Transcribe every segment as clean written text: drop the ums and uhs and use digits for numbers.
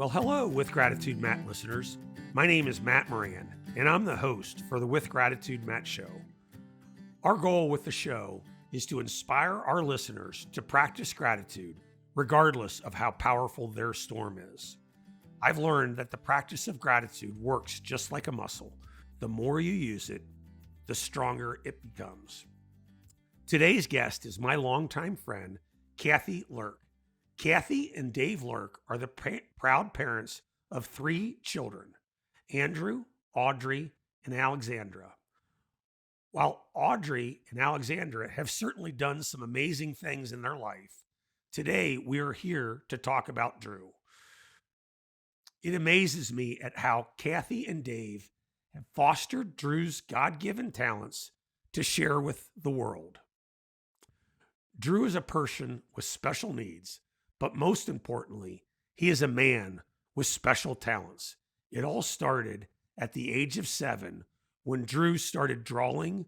Well, hello, With Gratitude Matt listeners. My name is Matt Moran, and I'm the host for the With Gratitude Matt show. Our goal with the show is to inspire our listeners to practice gratitude, regardless of how powerful their storm is. I've learned that the practice of gratitude works just like a muscle. The more you use it, the stronger it becomes. Today's guest is my longtime friend, Kathy Leurck. Kathy and Dave Leurck are the proud parents of 3 children, Andrew, Audrey, and Alexandra. While Audrey and Alexandra have certainly done some amazing things in their life, today we are here to talk about Drew. It amazes me at how Kathy and Dave have fostered Drew's God-given talents to share with the world. Drew is a person with special needs, but most importantly, he is a man with special talents. It all started at the age of 7 when Drew started drawing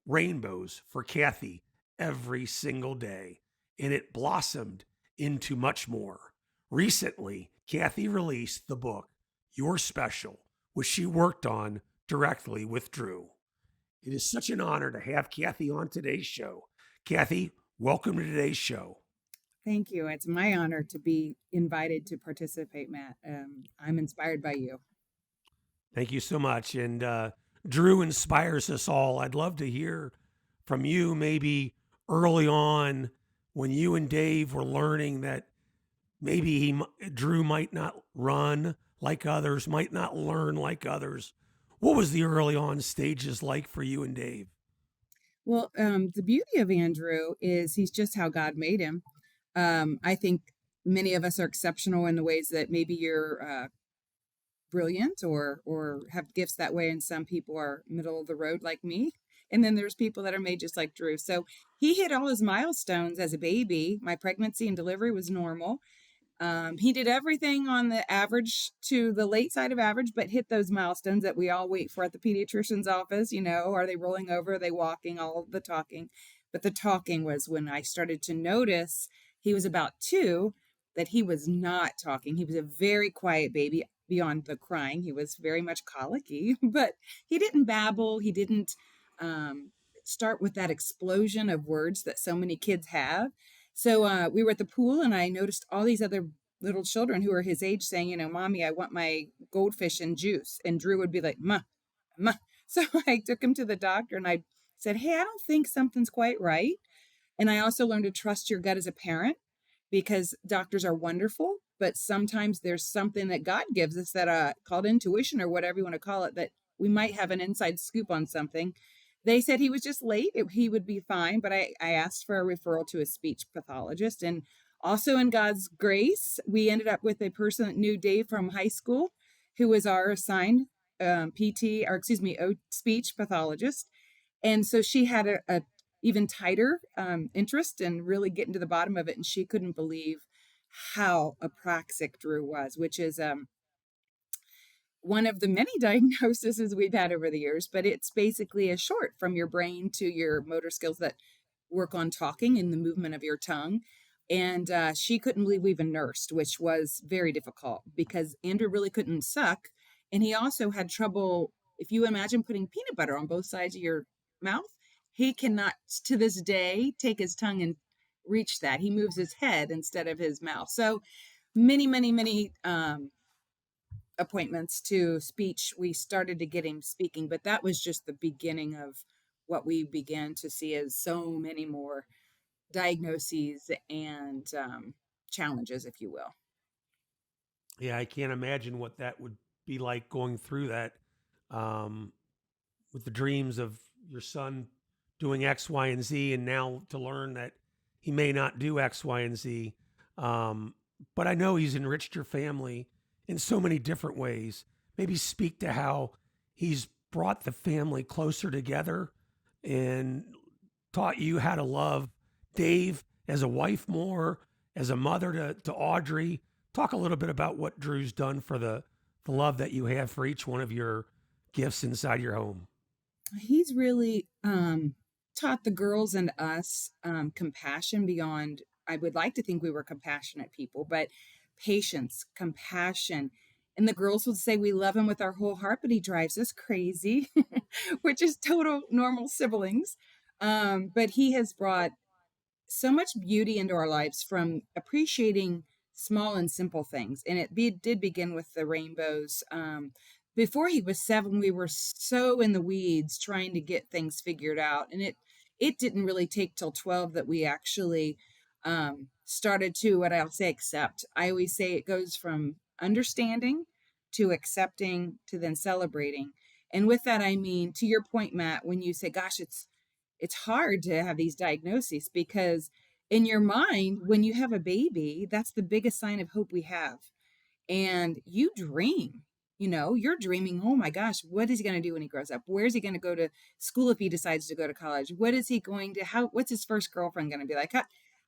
rainbows for Kathy every single day, and it blossomed into much more. Recently, Kathy released the book, You're Special, which she worked on directly with Drew. It is such an honor to have Kathy on today's show. Kathy, welcome to today's show. Thank you. It's my honor to be invited to participate, Matt. I'm inspired by you. Thank you so much. And Drew inspires us all. I'd love to hear from you maybe early on when you and Dave were learning that maybe Drew might not run like others, might not learn like others. What was the early on stages like for you and Dave? Well, the beauty of Andrew is he's just how God made him. I think many of us are exceptional in the ways that maybe you're brilliant or have gifts that way, and some people are middle of the road like me. And then there's people that are made just like Drew. So he hit all his milestones as a baby. My pregnancy and delivery was normal. He did everything on the average to the late side of average, but hit those milestones that we all wait for at the pediatrician's office. You know, are they rolling over? Are they walking? All of the talking. But the talking was when I started to notice he was about 2, that he was not talking. He was a very quiet baby beyond the crying. He was very much colicky, but he didn't babble. He didn't um, start with that explosion of words that so many kids have. So we were at the pool, and I noticed all these other little children who were his age saying, you know, Mommy, I want my goldfish and juice. And Drew would be like, Ma, Ma. So I took him to the doctor and I said, hey, I don't think something's quite right. And I also learned to trust your gut as a parent, because doctors are wonderful, but sometimes there's something that God gives us that called intuition or whatever you want to call it, that we might have an inside scoop on something. They said he was just late. He would be fine, but I asked for a referral to a speech pathologist. And also in God's grace, we ended up with a person that knew Dave from high school, who was our assigned PT, or excuse me, speech pathologist. And so she had a even tighter interest in really getting to the bottom of it. And she couldn't believe how apraxic Drew was, which is one of the many diagnoses we've had over the years, but it's basically a short from your brain to your motor skills that work on talking and the movement of your tongue. And she couldn't believe we even nursed, which was very difficult because Andrew really couldn't suck. And he also had trouble, if you imagine putting peanut butter on both sides of your mouth, he cannot to this day take his tongue and reach that. He moves his head instead of his mouth. So many appointments to speech, we started to get him speaking, but that was just the beginning of what we began to see as so many more diagnoses and challenges, if you will. Yeah, I can't imagine what that would be like going through that um, with the dreams of your son doing X, Y, and Z, and now to learn that he may not do X, Y, and Z. But I know he's enriched your family in so many different ways. Maybe speak to how he's brought the family closer together and taught you how to love Dave as a wife more, as a mother to Audrey. Talk a little bit about what Drew's done for the love that you have for each one of your gifts inside your home. He's really taught the girls and us compassion beyond. I would like to think we were compassionate people, but patience, compassion. And the girls would say we love him with our whole heart, but he drives us crazy, which is total normal siblings. But he has brought so much beauty into our lives from appreciating small and simple things. And did begin with the rainbows. Before he was 7, we were so in the weeds trying to get things figured out. And it didn't really take till 12 that we actually started to, what I'll say, accept. I always say it goes from understanding to accepting to then celebrating. And with that, I mean, to your point, Matt, when you say, gosh, it's hard to have these diagnoses because in your mind, when you have a baby, that's the biggest sign of hope we have. And you dream, you're dreaming, oh my gosh, what is he going to do when he grows up? Where's he going to go to school if he decides to go to college? What is he going to, what's his first girlfriend going to be like?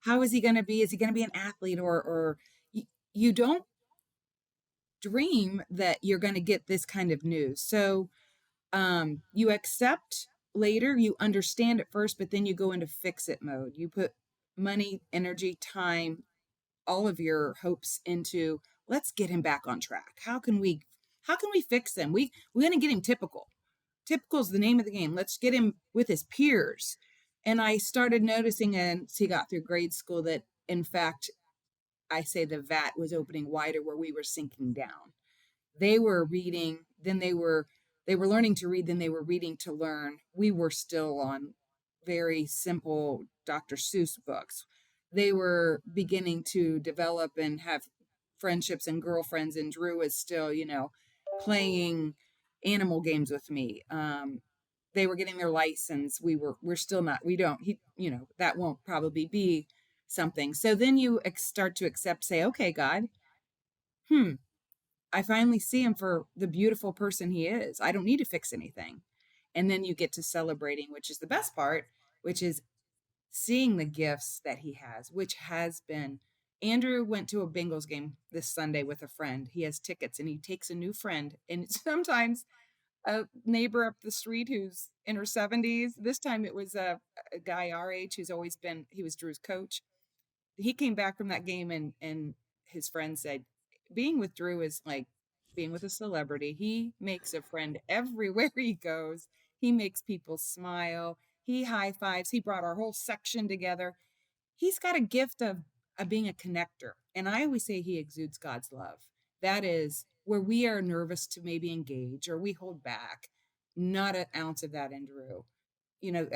How is he going to be? Is he going to be an athlete or you don't dream that you're going to get this kind of news. So you accept later, you understand at first, but then you go into fix it mode. You put money, energy, time, all of your hopes into let's get him back on track. How can we fix him? We're going to get him typical. Typical is the name of the game. Let's get him with his peers. And I started noticing as he got through grade school that in fact I say the vat was opening wider where we were sinking down. They were reading, then they were learning to read, then they were reading to learn. We were still on very simple Dr. Seuss books. They were beginning to develop and have friendships and girlfriends, and Drew is still, playing animal games with me. They were getting their license. We're still not, we don't, that won't probably be something. So then you start to accept, say, okay, God, hmm, I finally see him for the beautiful person he is. I don't need to fix anything. And then you get to celebrating, which is the best part, which is seeing the gifts that he has, which has been. Andrew went to a Bengals game this Sunday with a friend. He has tickets and he takes a new friend. And sometimes a neighbor up the street who's in her 70s. This time it was a guy our age who's always been, he was Drew's coach. He came back from that game and his friend said, being with Drew is like being with a celebrity. He makes a friend everywhere he goes. He makes people smile. He high fives. He brought our whole section together. He's got a gift of being a connector. And I always say he exudes God's love. That is where we are nervous to maybe engage or we hold back. Not an ounce of that in Drew.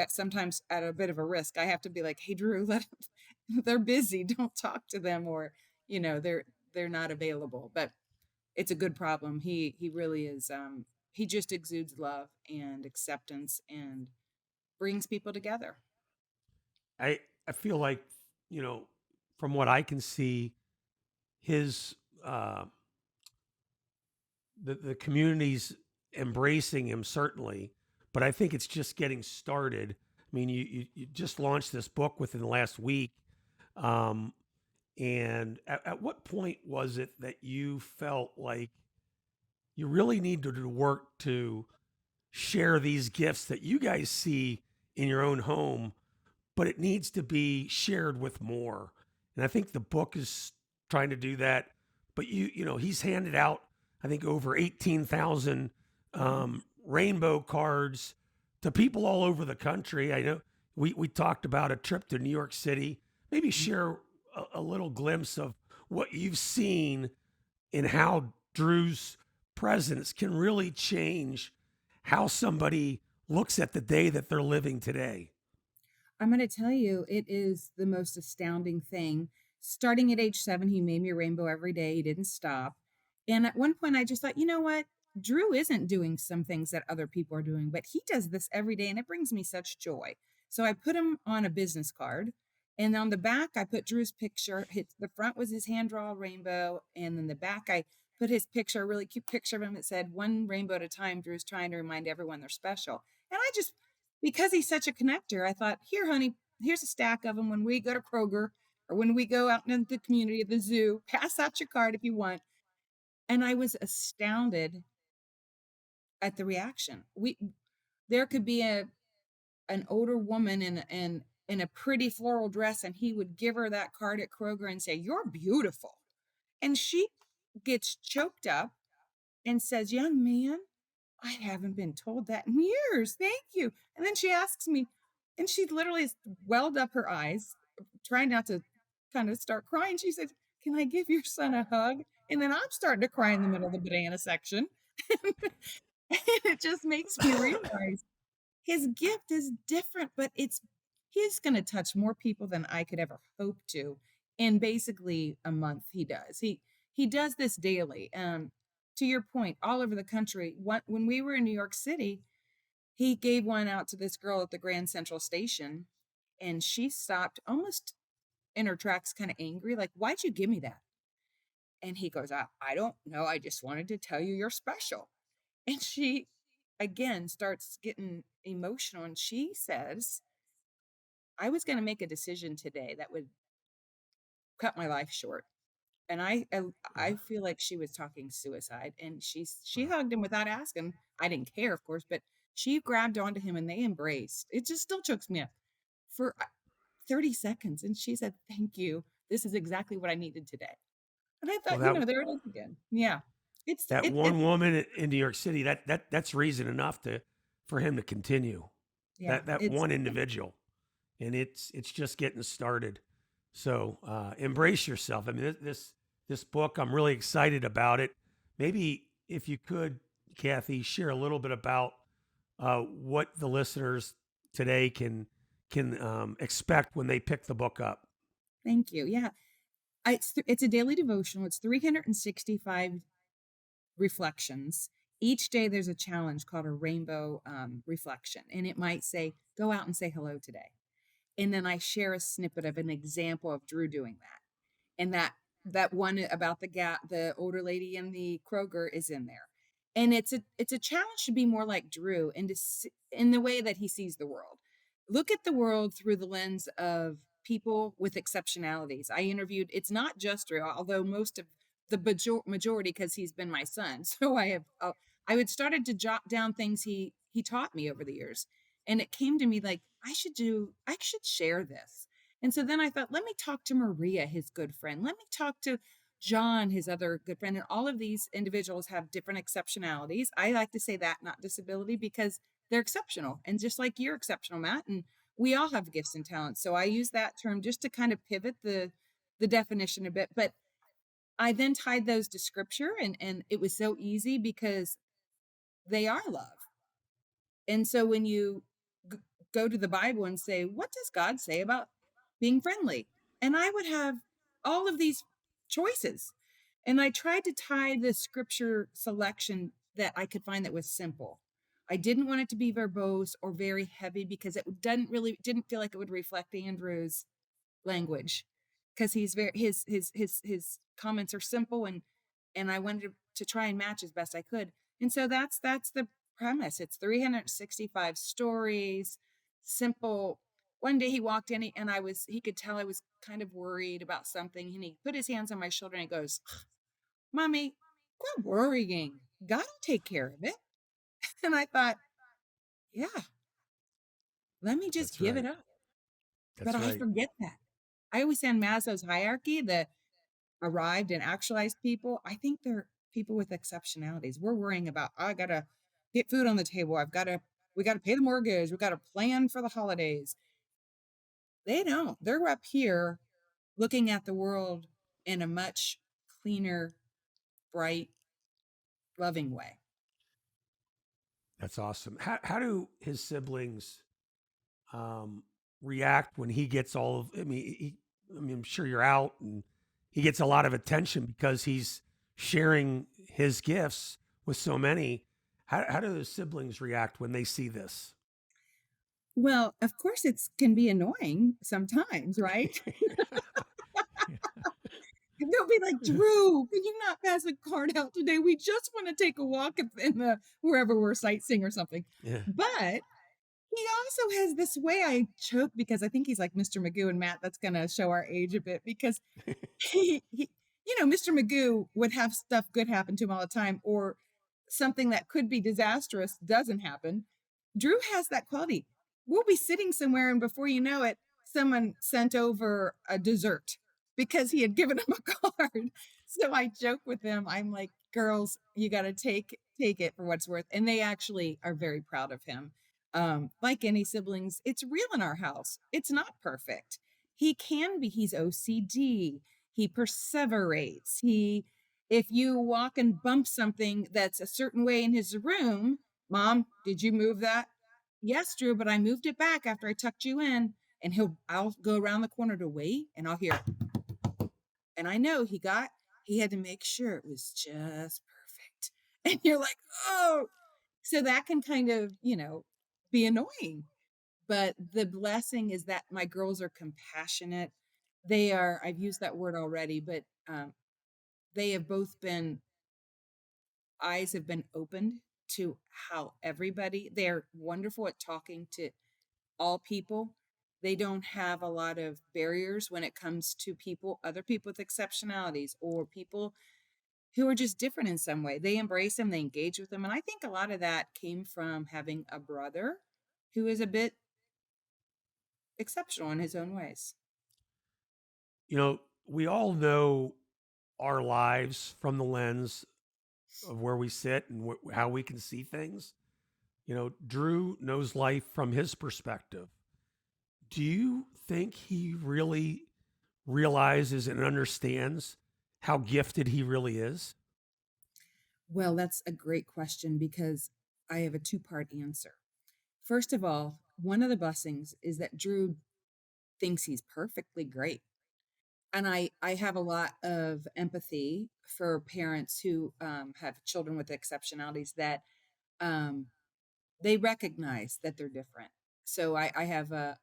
Sometimes at a bit of a risk, I have to be like, hey, Drew, they're busy. Don't talk to them or, they're not available. But it's a good problem. He really is. He just exudes love and acceptance and brings people together. I feel like, you know, from what I can see, his uh, the community's embracing him certainly, but I think it's just getting started. I mean, you just launched this book within the last week, um, and at what point was it that you felt like you really needed to work to share these gifts that you guys see in your own home, but it needs to be shared with more? And I think the book is trying to do that. But he's handed out, I think, over 18,000 rainbow cards to people all over the country. I know we talked about a trip to New York City. Maybe share a little glimpse of what you've seen and how Drew's presence can really change how somebody looks at the day that they're living today. I'm going to tell you, it is the most astounding thing. Starting at age 7, he made me a rainbow every day. He didn't stop. And at one point, I just thought, you know what? Drew isn't doing some things that other people are doing, but he does this every day, and it brings me such joy. So I put him on a business card. And on the back, I put Drew's picture. The front was his hand drawn rainbow. And then the back, I put his picture, a really cute picture of him that said, one rainbow at a time. Drew's trying to remind everyone they're special. And I just, because he's such a connector, I thought, here, honey, here's a stack of them. When we go to Kroger or when we go out in the community at the zoo, pass out your card if you want. And I was astounded at the reaction. There could be an older woman in a pretty floral dress, and he would give her that card at Kroger and say, "You're beautiful." And she gets choked up and says, "Young man, I haven't been told that in years. Thank you." And then she asks me, and she literally has welled up her eyes, trying not to kind of start crying. She said, "Can I give your son a hug?" And then I'm starting to cry in the middle of the banana section. And it just makes me realize his gift is different, but he's gonna touch more people than I could ever hope to. In basically a month, he does. He does this daily. To your point, all over the country. When we were in New York City, he gave one out to this girl at the Grand Central Station, and she stopped almost in her tracks, kind of angry, like, "Why'd you give me that?" And he goes, I don't know. I just wanted to tell you you're special." And she again starts getting emotional, and she says, "I was going to make a decision today that would cut my life short." And I Wow. feel like she was talking suicide, and she Wow. hugged him without asking. I didn't care, of course, but she grabbed onto him and they embraced. It just still chokes me up for 30 seconds. And she said, "Thank you. This is exactly what I needed today." And I Well, thought, there it is again. Yeah. that one woman in New York City, that's reason enough to for him to continue. Yeah, That it's one individual, and it's just getting started. So embrace yourself. I mean, this book, I'm really excited about it. Maybe if you could, Kathy, share a little bit about what the listeners today can expect when they pick the book up. thank you. Yeah. It's a daily devotional. It's 365 reflections. Each day there's a challenge called a rainbow reflection. And it might say, "Go out and say hello today." And then I share a snippet of an example of Drew doing that. And that one about the older lady in the Kroger is in there. And it's a challenge to be more like Drew and in the way that he sees the world. Look at the world through the lens of people with exceptionalities. I interviewed, it's not just Drew, although most of the majority, because he's been my son. So I would started to jot down things he taught me over the years. And it came to me like I should share this. And so then I thought, let me talk to Maria, his good friend. Let me talk to John, his other good friend. And all of these individuals have different exceptionalities. I like to say that, not disability, because they're exceptional. And just like you're exceptional, Matt, and we all have gifts and talents. So I use that term just to kind of pivot the definition a bit. But I then tied those to scripture, and it was so easy because they are love. And so when you g go to the Bible and say, "What does God say about being friendly?" And I would have all of these choices. And I tried to tie the scripture selection that I could find that was simple. I didn't want it to be verbose or very heavy because it didn't feel like it would reflect Andrew's language, because he's very his comments are simple, and I wanted to try and match as best I could. And so that's the premise. It's 365 stories, simple. One day he walked in and he could tell I was kind of worried about something, and he put his hands on my shoulder and he goes, "Mommy, quit worrying. God will take care of it." And I thought, yeah, let me just That's give it right. up. But That's I right. forget that. I always say in Maslow's hierarchy, the arrived and actualized people, I think they're people with exceptionalities. We're worrying about, "I gotta get food on the table. We gotta pay the mortgage. We gotta plan for the holidays." They don't. They're up here looking at the world in a much cleaner, bright, loving way. That's awesome. How do his siblings um, react when he gets all of? I mean, I'm sure you're out, and he gets a lot of attention because he's sharing his gifts with so many. How do his siblings react when they see this? Well, of course, it's can be annoying sometimes, right? And they'll be like, "Drew, can you not pass a card out today? We just want to take a walk in the wherever we're sightseeing or something." Yeah. But he also has this way. I choke because I think he's like Mr. Magoo, and Matt, that's gonna show our age a bit because he Mr. Magoo would have stuff good happen to him all the time, or something that could be disastrous doesn't happen. Drew has that quality. We'll be sitting somewhere, and before you know it, someone sent over a dessert because he had given him a card. So I joke with them. I'm like, girls, you got to take it for what's worth. And they actually are very proud of him. Like any siblings, it's real in our house. It's not perfect. He can be, he's OCD. He perseverates. If you walk and bump something that's a certain way in his room, Mom, did you move that? Yes, Drew, but I moved it back after I tucked you in. And I'll go around the corner to wait and I'll hear, and I know he had to make sure it was just perfect. And you're like, "Oh." So that can kind of, be annoying. But the blessing is that my girls are compassionate. I've used that word already, but they have both been, eyes have been opened to how they're wonderful at talking to all people. They don't have a lot of barriers when it comes to other people with exceptionalities or people who are just different in some way. They embrace them, they engage with them. And I think a lot of that came from having a brother who is a bit exceptional in his own ways. We all know our lives from the lens of where we sit and how we can see things. Drew knows life from his perspective. Do you think he really realizes and understands how gifted he really is? Well, that's a great question because I have a two-part answer. First of all, one of the blessings is that Drew thinks he's perfectly great. And I have a lot of empathy for parents who have children with exceptionalities that um, they recognize that they're different. So I have a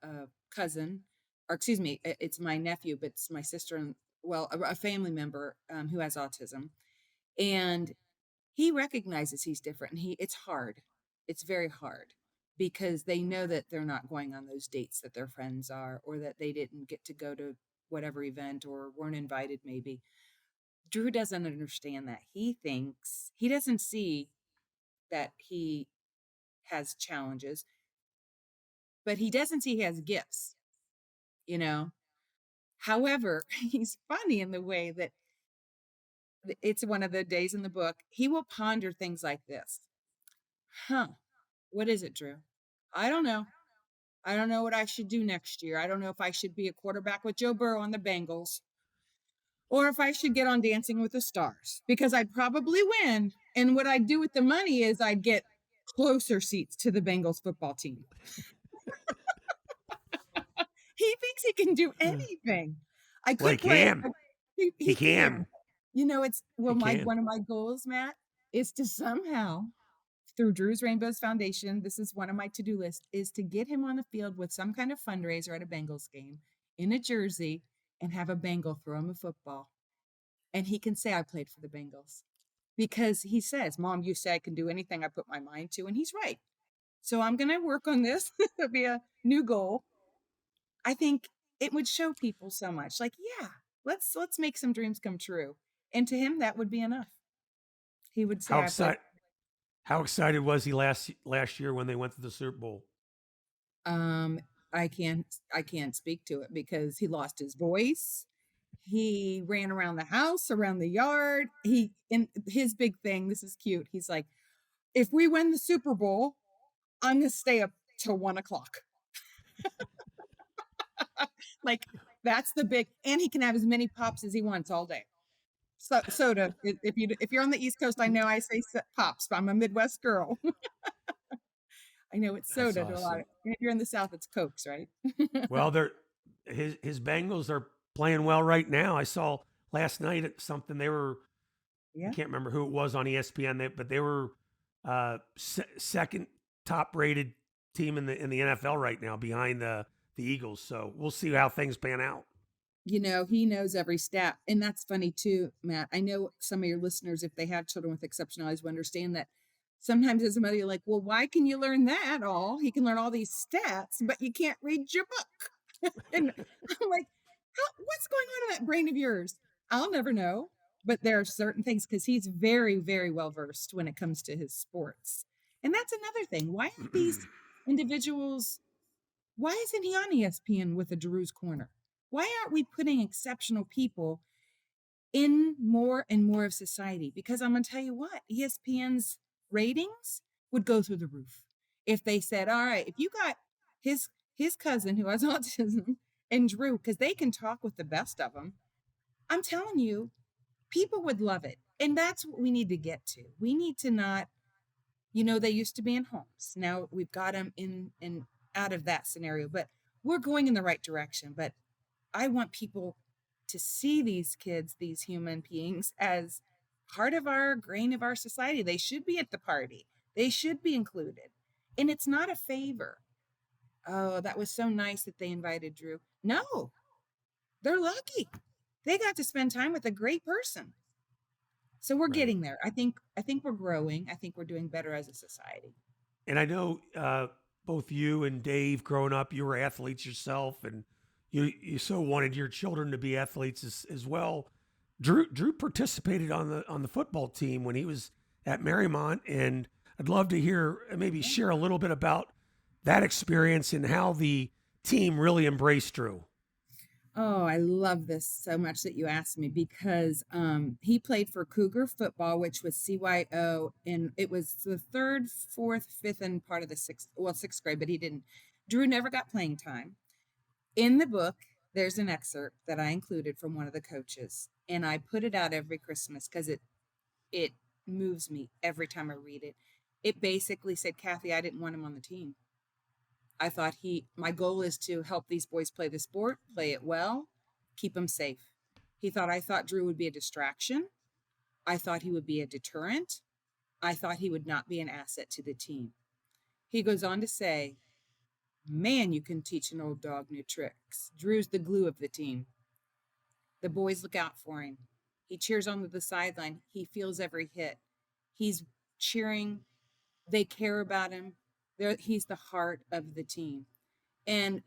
cousin, or excuse me, it's my nephew, but it's my sister and, well, a family member who has autism, and he recognizes he's different. And it's hard. It's very hard because they know that they're not going on those dates that their friends are, or that they didn't get to go to whatever event or weren't invited, maybe. Drew doesn't understand that. He doesn't see that he has challenges, but he doesn't see he has gifts, you know? However, he's funny in the way that it's one of the days in the book. He will ponder things like this. Huh, what is it, Drew? I don't know. I don't know what I should do next year. I don't know if I should be a quarterback with Joe Burrow on the Bengals or if I should get on Dancing with the Stars because I'd probably win. And what I'd do with the money is I'd get closer seats to the Bengals football team. He thinks he can do anything. I Well, he could play. can. He He can. can. It's He well, my can. one of my goals, Matt, is to somehow through Drew's Rainbows Foundation, this is one of my to-do list, is to get him on the field with some kind of fundraiser at a Bengals game in a jersey and have a Bengal throw him a football. And he can say I played for the Bengals because he says, Mom, you say I can do anything I put my mind to. And he's right. So I'm going to work on this. It'll be a new goal. I think it would show people so much like, yeah, let's make some dreams come true. And to him, that would be enough. He would say How I played. excited how excited was he last year when they went to the Super Bowl? Um, I can't speak to it because he lost his voice. He ran around the house, around the yard. And his big thing, this is cute. He's like, if we win the Super Bowl, I'm gonna stay up till 1 o'clock. Like that's the big, and he can have as many pops as he wants all day. So soda. If you're on the East Coast, I know I say pops, but I'm a Midwest girl. I know it's That's soda to a lot of. awesome. If you're in the South, it's Cokes, right? Well, his Bengals are playing well right now. I saw last night at something I Yeah. can't remember who it was on ESPN, but they were second top rated team in the NFL right now behind the Eagles. So we'll see how things pan out. He knows every stat. And that's funny too, Matt. I know some of your listeners, if they have children with exceptionalities, will understand that sometimes as a mother, you're like, well, why can you learn that all? He can learn all these stats, but you can't read your book. And I'm like, what's going on in that brain of yours? I'll never know. But there are certain things because he's very, very well versed when it comes to his sports. And that's another thing. Why aren't these individuals, why isn't he on ESPN with a Drew's Corner? Why aren't we putting exceptional people? in more and more of society. Because I'm going to tell you what, ESPN's ratings would go through the roof if they said, all right, if you got his his cousin who has autism and Drew, because they can talk with the best of them, I'm telling you, people would love it. And that's what we need to get to. We need to not, they used to be in homes. Now we've got them in out of that scenario, but we're going in the right direction. But I want people to see these kids, these human beings, as part of our grain of our society. They should be at the party. They should be included. And it's not a favor. Oh, that was so nice that they invited Drew. No, they're lucky. They got to spend time with a great person. So we're Right. getting there. I think we're growing. I think we're doing better as a society. And I know both you and Dave, growing up, you were athletes yourself, and you so wanted your children to be athletes as well. Drew participated on the football team when he was at Marymount, and I'd love to hear maybe share a little bit about that experience and how the team really embraced Drew. Oh, I love this so much that you asked me because he played for Cougar football, which was CYO, and it was the third, fourth, fifth, and part of the sixth grade, but he didn't. Drew never got playing time. In the book, there's an excerpt that I included from one of the coaches, and I put it out every Christmas because it moves me every time I read it. It basically said, Kathy, I didn't want him on the team. I thought my goal is to help these boys play the sport, play it well, keep them safe. I thought Drew would be a distraction. I thought he would be a deterrent. I thought he would not be an asset to the team. He goes on to say, man, you can teach an old dog new tricks. Drew's the glue of the team. The boys look out for him. He cheers on the sideline. He feels every hit. He's cheering. They care about him. He's the heart of the team. And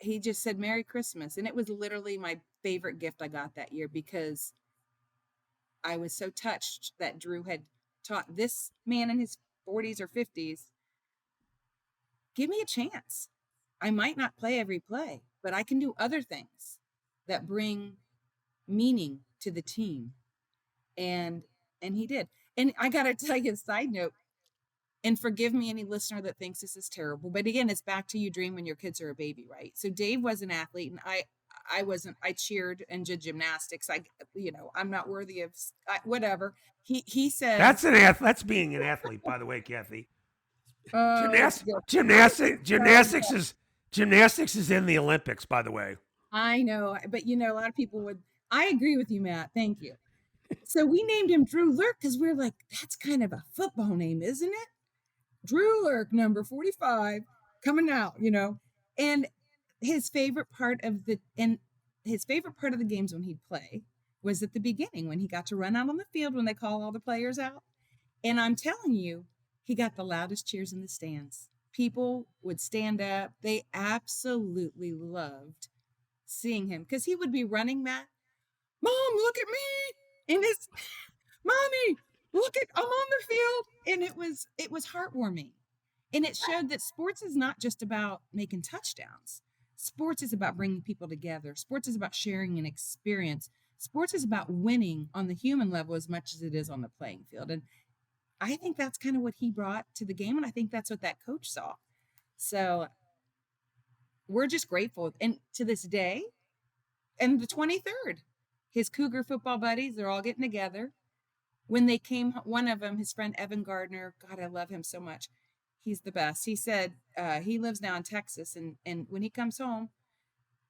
he just said Merry Christmas. And it was literally my favorite gift I got that year because I was so touched that Drew had taught this man in his 40s or 50s, give me a chance. I might not play every play, but I can do other things that bring meaning to the team. And he did. And I got to tell you a side note, and forgive me any listener that thinks this is terrible, but again, it's back to you dream when your kids are a baby, right? So Dave was an athlete, and I wasn't. I cheered and did gymnastics. I'm not worthy of whatever. He says, That's being an athlete, by the way, Kathy. "Oh, it's Gymnastics good." gymnastics is in the Olympics, by the way. I know, but a lot of people would. I agree with you, Matt. Thank you. So we named him Drew Leurck because we're like, that's kind of a football name, isn't it? Drew Leurck, number 45, coming out, And his favorite part of the games when he'd play was at the beginning when he got to run out on the field when they call all the players out. And I'm telling you, he got the loudest cheers in the stands. People would stand up. They absolutely loved seeing him because he would be running, Matt. Mom, look at me. And his mommy, I'm on the field. And it was heartwarming. And it showed that sports is not just about making touchdowns. Sports is about bringing people together. Sports is about sharing an experience. Sports is about winning on the human level as much as it is on the playing field. And I think that's kind of what he brought to the game. And I think that's what that coach saw. So we're just grateful. And to this day, and the 23rd, his Cougar football buddies, they're all getting together. When they came, one of them, his friend Evan Gardner, God, I love him so much. He's the best. He said he lives now in Texas, and when he comes home,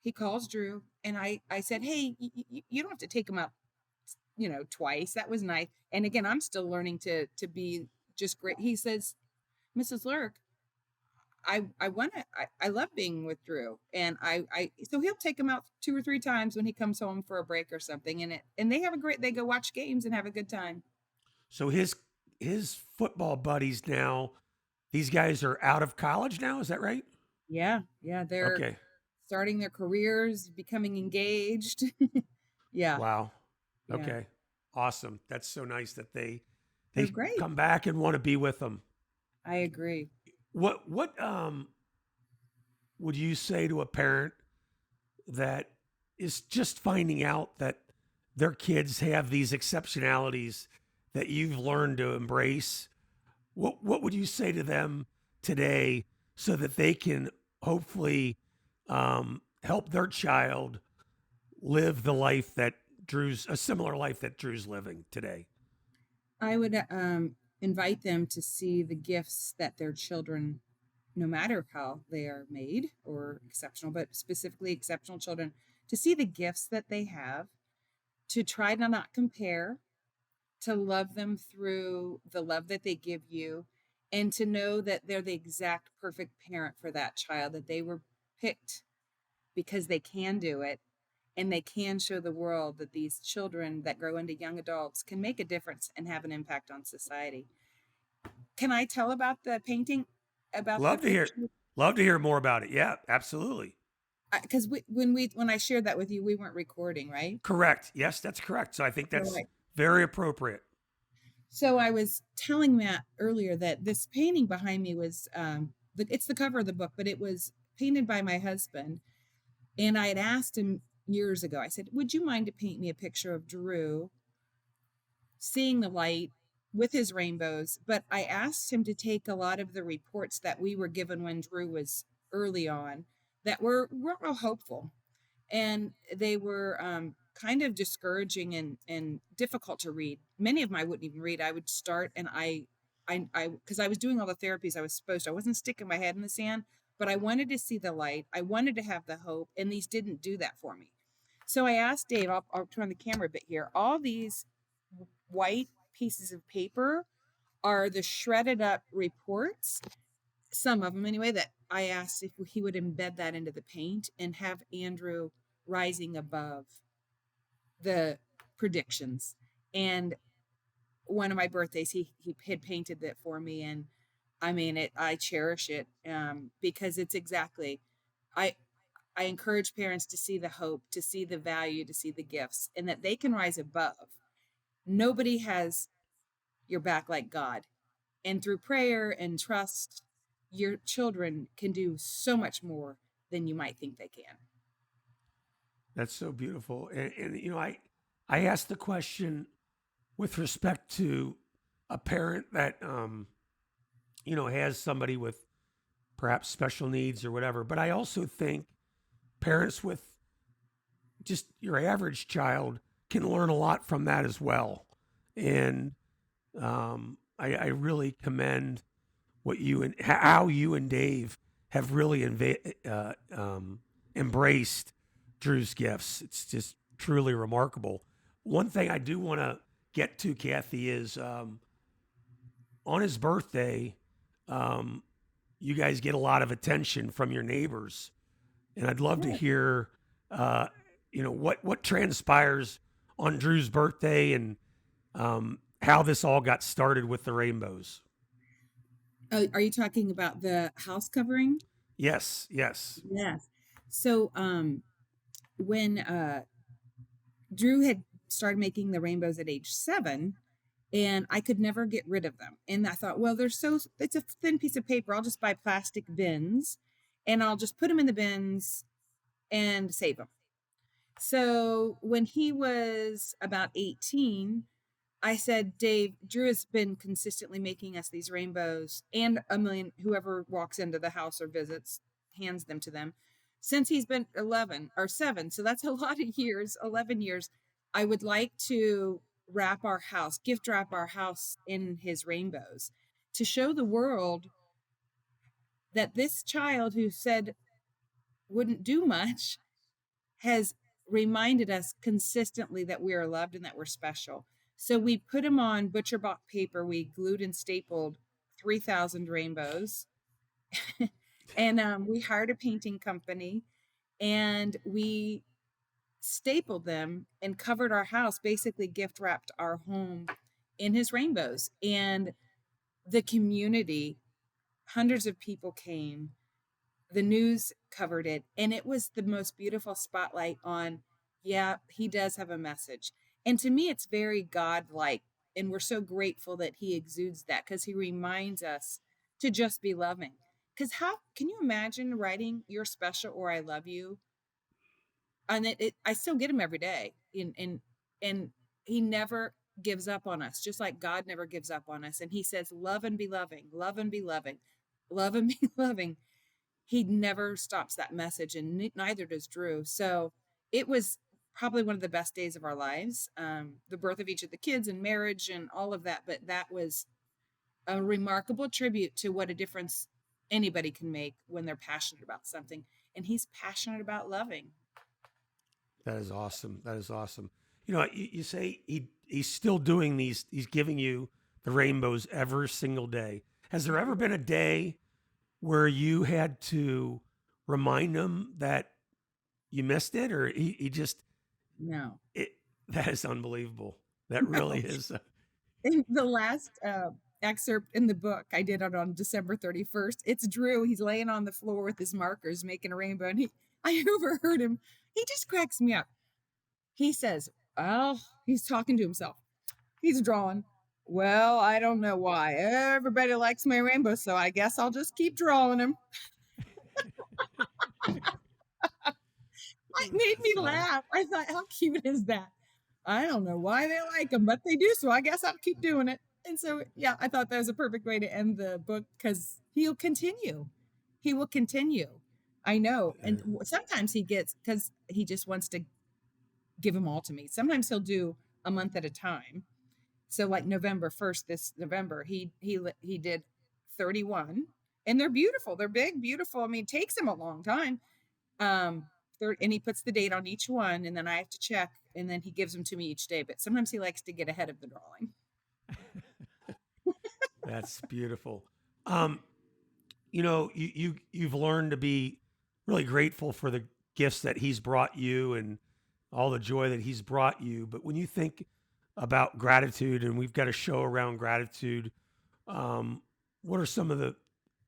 he calls Drew, and I said, hey, you don't have to take him out, twice. That was nice. And again, I'm still learning to be just great. He says, Mrs. Leurck, I love being with Drew, and so he'll take him out 2 or 3 times when he comes home for a break or something, and they go watch games and have a good time. So his football buddies now, these guys are out of college now. Is that right? Yeah, they're Okay. starting their careers, becoming engaged. Yeah, Wow. yeah, Okay. Awesome. That's so nice that they're they great. come back and want to be with them. I agree. What would you say to a parent that is just finding out that their kids have these exceptionalities that you've learned to embrace, what would you say to them today so that they can hopefully help their child live the life that Drew's a similar life that Drew's living today? I would invite them to see the gifts that their children, no matter how they are made or exceptional, but specifically exceptional children, to see the gifts that they have, to try to not compare, to love them through the love that they give you, and to know that they're the exact perfect parent for that child, that they were picked because they can do it and they can show the world that these children that grow into young adults can make a difference and have an impact on society. Can I tell about the painting, about the Love to hear picture? love to hear more about it. Yeah, absolutely. Because when I shared that with you, we weren't recording, right? Correct. Yes, that's correct. So I think So that's very appropriate. I was telling Matt earlier that this painting behind me was it's the cover of the book, but it was painted by my husband, and I had asked him years ago. I said, "Would you mind to paint me a picture of Drew seeing the light with his rainbows?" But I asked him to take a lot of the reports that we were given when Drew was early on that weren't real hopeful, and they were kind of discouraging and difficult to read. Many of them I wouldn't even read. I would start and because I was doing all the therapies I was supposed to. I wasn't sticking my head in the sand, but I wanted to see the light. I wanted to have the hope, and these didn't do that for me. So I asked Dave. I'll turn the camera a bit here. All these white pieces of paper are the shredded up reports, some of them anyway, that I asked if he would embed that into the paint and have Andrew rising above the predictions. And one of my birthdays, he had painted that for me, and I mean it. I cherish it because it's exactly. I I encourage parents to see the hope, to see the value, to see the gifts, and that they can rise above. Nobody has your back like God, and through prayer and trust, your children can do so much more than you might think they can. That's so beautiful. And I asked the question with respect to a parent that has somebody with perhaps special needs or whatever. But I also think parents with just your average child can learn a lot from that as well. And I really commend what you and how you and Dave have really embraced Drew's gifts. It's just truly remarkable. One thing I do want to get to, Kathy, is on his birthday, um, you guys get a lot of attention from your neighbors, and I'd love to Yeah. hear, what transpires on Drew's birthday and how this all got started with the rainbows. Oh, are you talking about the house covering? Yes, yes. Yes. So, when Drew had started making the rainbows at age 7, and I could never get rid of them. And I thought, well, it's a thin piece of paper. I'll just buy plastic bins and I'll just put them in the bins and save them. So when he was about 18, I said, Dave, Drew has been consistently making us these rainbows, and a million, whoever walks into the house or visits hands them to them since he's been 11 or 7. So that's a lot of years, 11 years. I would like to gift wrap our house in his rainbows to show the world that this child who said wouldn't do much has reminded us consistently that we are loved and that we're special. So we put them on butcher block paper. We glued and stapled 3,000 rainbows. And we hired a painting company, and we stapled them and covered our house, basically gift wrapped our home in his rainbows. And the community, hundreds of people came, the news covered it, and it was the most beautiful spotlight on, yeah, he does have a message. And to me it's very godlike, and we're so grateful that he exudes that, because he reminds us to just be loving. Because how can you imagine writing "you're special" or "I love you"? And I still get them every day, And he never gives up on us, just like God never gives up on us. And he says, love and be loving, love and be loving, love and be loving. He never stops that message, and neither does Drew. So it was probably one of the best days of our lives. The birth of each of the kids and marriage and all of that. But that was a remarkable tribute to what a difference anybody can make when they're passionate about something. And he's passionate about loving. That is awesome. That is awesome. You know, you say he's still doing these. He's giving you the rainbows every single day. Has there ever been a day where you had to remind him that you missed it, or he just No, it? That is unbelievable. That really no. is. In the last excerpt in the book, I did it on December 31st. It's Drew. He's laying on the floor with his markers making a rainbow. And I overheard him. He just cracks me up. He says, well, he's talking to himself. He's drawing. Well, I don't know why. Everybody likes my rainbow, so I guess I'll just keep drawing them. It made me That's funny. laugh. I thought, how cute is that? I don't know why they like them, but they do, so I guess I'll keep doing it. And so, yeah, I thought that was a perfect way to end the book because he'll continue. He will continue. I know. And sometimes he gets, because he just wants to give them all to me. Sometimes he'll do a month at a time. So like November 1st, this November, he did 31, and they're beautiful. They're big, beautiful. I mean, it takes him a long time. Um, and he puts the date on each one, and then I have to check, and then he gives them to me each day. But sometimes he likes to get ahead of the drawing. That's beautiful. Um, you know, you've learned to be really grateful for the gifts that he's brought you and all the joy that he's brought you. But when you think about gratitude, and we've got a show around gratitude, um, what are some of the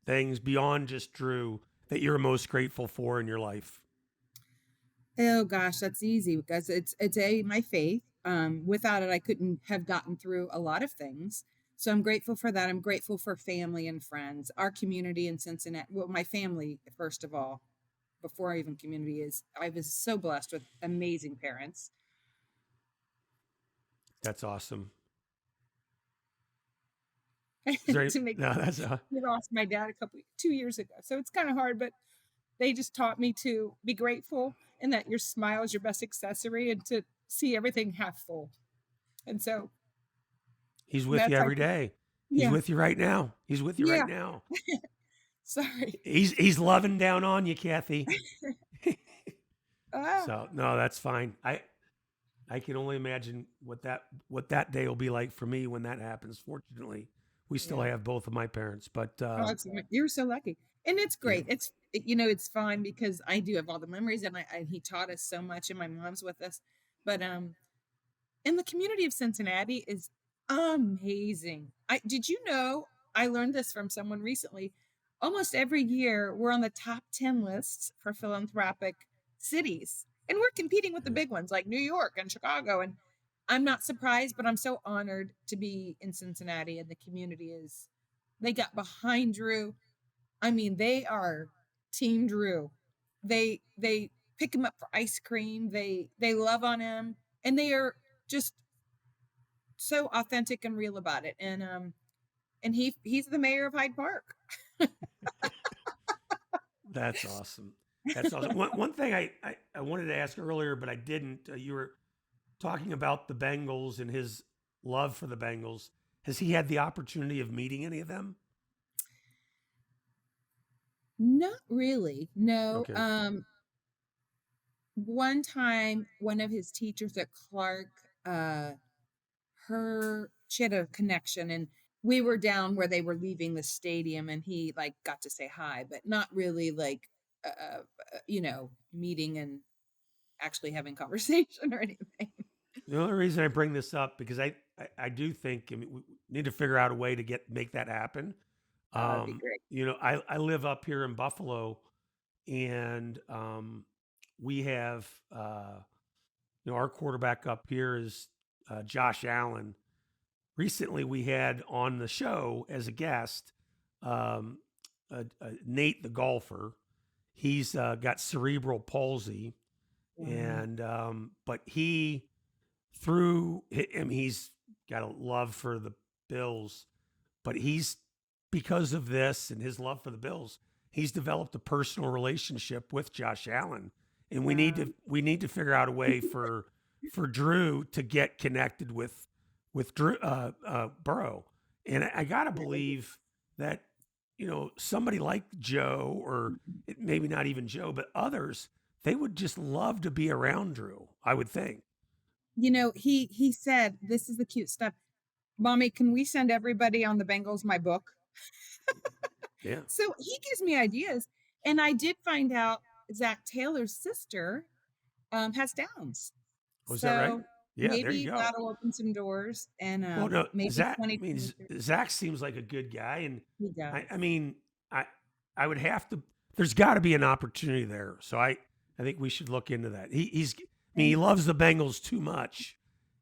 things beyond just Drew that you're most grateful for in your life? Oh gosh, that's easy because it's my faith. Without it, I couldn't have gotten through a lot of things. So I'm grateful for that. I'm grateful for family and friends, our community in Cincinnati. Well, my family first of all, before even community is. I was so blessed with amazing parents. That's awesome. Is there any, To make no, that's We lost my dad 2 years ago, so it's kind of hard, but they just taught me to be grateful and that your smile is your best accessory and to see everything half full. And so he's with you that's, I every think, day. He's yeah, with you right now. He's with you right yeah. now. Sorry. He's loving down on you, Kathy. Ah, So no, that's fine. I can only imagine what that day will be like for me when that happens. Fortunately, we still yeah. have both of my parents, but Oh, you're so lucky, and it's yeah, great. It's fine because I do have all the memories, and he taught us so much, and my mom's with us. But and the community of Cincinnati is amazing. I did you know I learned this from someone recently. Almost every year we're on the top 10 lists for philanthropic cities. And we're competing with the big ones like New York and Chicago. And I'm not surprised, but I'm so honored to be in Cincinnati, and the community is they got behind Drew. I mean, they are Team Drew. They pick him up for ice cream. They love on him, and they are just so authentic and real about it. And he's the mayor of Hyde Park. that's awesome. That's awesome. One thing I wanted to ask earlier, but I didn't. You were talking about the Bengals and his love for the Bengals. Has he had the opportunity of meeting any of them? Not really. No. Okay. One time one of his teachers at Clark, uh she had a connection, and we were down where they were leaving the stadium, and he like got to say hi, but not really like meeting and actually having conversation or anything. The only reason I bring this up because I do think I mean we need to figure out a way to make that happen. That'd be great. You know, I live up here in Buffalo, and we have our quarterback up here is Josh Allen. Recently, we had on the show as a guest um, Nate the golfer. He's got cerebral palsy, Wow. and but he through him, he's got a love for the Bills, but he's because of this and his love for the Bills, he's developed a personal relationship with Josh Allen, and Um, we need to figure out a way for Drew to get connected with Drew Burrow, and I gotta believe that somebody like Joe or maybe not even Joe, but others, they would just love to be around Drew. I would think. he said, "This is the cute stuff. Mommy, can we send everybody on the Bengals my book?" Yeah. So he gives me ideas, and I did find out Zach Taylor's sister has Downs. Was that right? So Yeah. There you maybe go. that'll open some doors, and Well, no, maybe Zach. I mean, 2023. Zach seems like a good guy, and He I does. mean, I, I would have to. There's got to be an opportunity there, so I think we should look into that. I mean, he Thank you. loves the Bengals too much,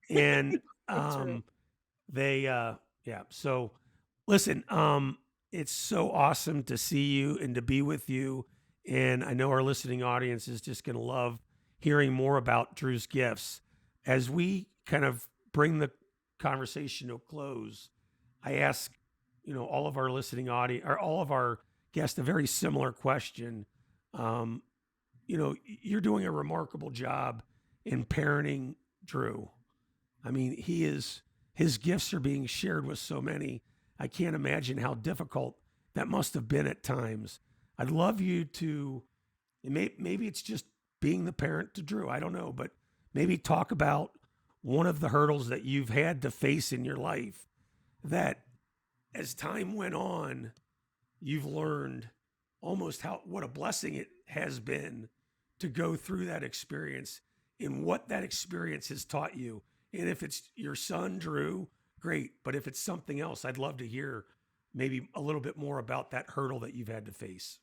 and So true. um, they, yeah. So, listen, it's so awesome to see you and to be with you, and I know our listening audience is just going to love hearing more about Drew's gifts as we kind of bring the conversation to a close. I ask, all of our listening audience or all of our guests a very similar question. Um, you're doing a remarkable job in parenting Drew. I mean, his gifts are being shared with so many. I can't imagine how difficult that must have been at times. I'd love you to, maybe it's just being the parent to Drew. I don't know, but maybe talk about one of the hurdles that you've had to face in your life that as time went on, you've learned almost how what a blessing it has been to go through that experience and what that experience has taught you. And if it's your son Drew, great, but if it's something else, I'd love to hear maybe a little bit more about that hurdle that you've had to face.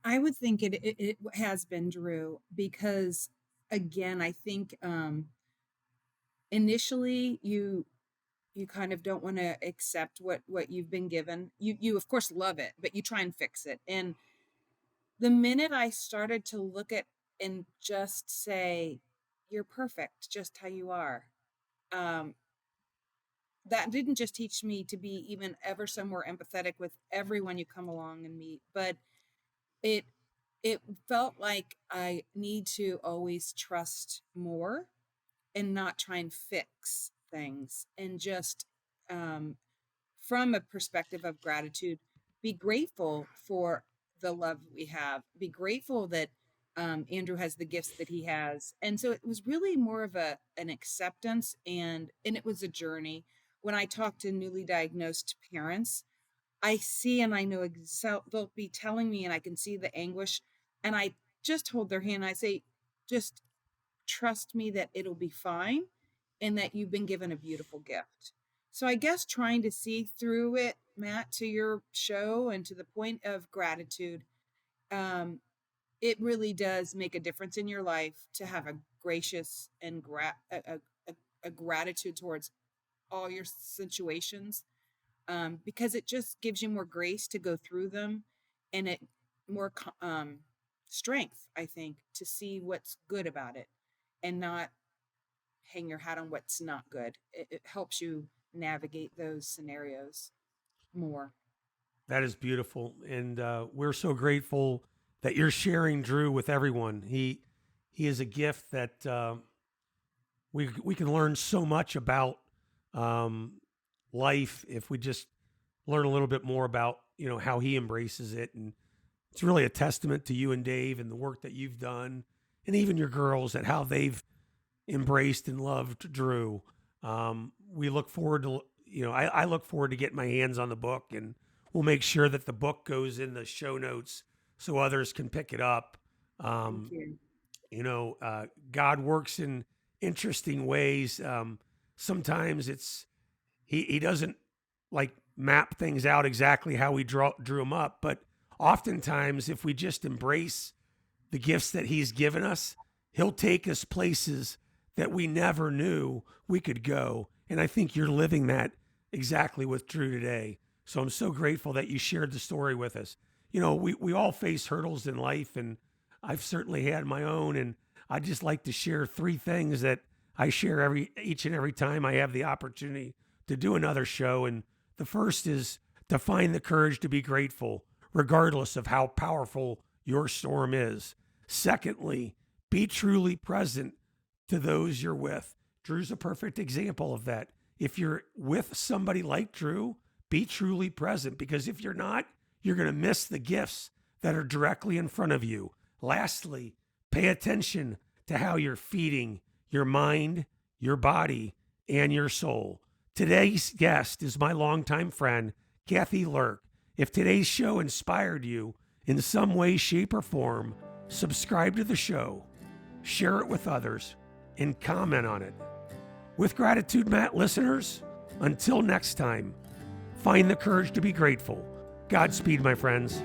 I would think it has been Drew because, again, I think initially you kind of don't want to accept what you've been given. You of course love it, but you try and fix it. And the minute I started to look at and just say, "You're perfect just how you are," um, that didn't just teach me to be even ever so more empathetic with everyone you come along and meet, but it it felt like I need to always trust more and not try and fix things, and just um, from a perspective of gratitude, be grateful for the love we have. Be grateful that Andrew has the gifts that he has, and so it was really more of a an acceptance, and it was a journey. When I talk to newly diagnosed parents, I see and I know they'll be telling me, and I can see the anguish, and I just hold their hand. And I say, just trust me that it'll be fine and that you've been given a beautiful gift. So I guess trying to see through it, Matt, to your show and to the point of gratitude, um, it really does make a difference in your life to have a gracious and a gratitude towards all your situations, because it just gives you more grace to go through them, and it more strength, I think, to see what's good about it and not hang your hat on what's not good. It helps you navigate those scenarios more. That is beautiful, and we're so grateful that you're sharing Drew with everyone. He is a gift that we can learn so much about um, life if we just learn a little bit more about how he embraces it, and it's really a testament to you and Dave and the work that you've done, and even your girls at how they've embraced and loved Drew. We look forward to I look forward to getting my hands on the book, and we'll make sure that the book goes in the show notes so others can pick it up. Thank Um, you. God works in interesting ways. Sometimes he doesn't like map things out exactly how we drew them up, but oftentimes if we just embrace the gifts that he's given us, he'll take us places that we never knew we could go. And I think you're living that exactly with Drew today. So I'm so grateful that you shared the story with us. We all face hurdles in life, and I've certainly had my own. And I just like to share three things that I share each and every time I have the opportunity to do another show. And the first is to find the courage to be grateful, regardless of how powerful your storm is. Secondly, be truly present to those you're with. Drew's a perfect example of that. If you're with somebody like Drew, be truly present, because if you're not, you're going to miss the gifts that are directly in front of you. Lastly, pay attention to how you're feeding your mind, your body, and your soul. Today's guest is my longtime friend, Kathy Leurck. If today's show inspired you in some way, shape, or form, subscribe to the show, share it with others, and comment on it. With gratitude, Matt listeners, until next time, find the courage to be grateful. Godspeed, my friends.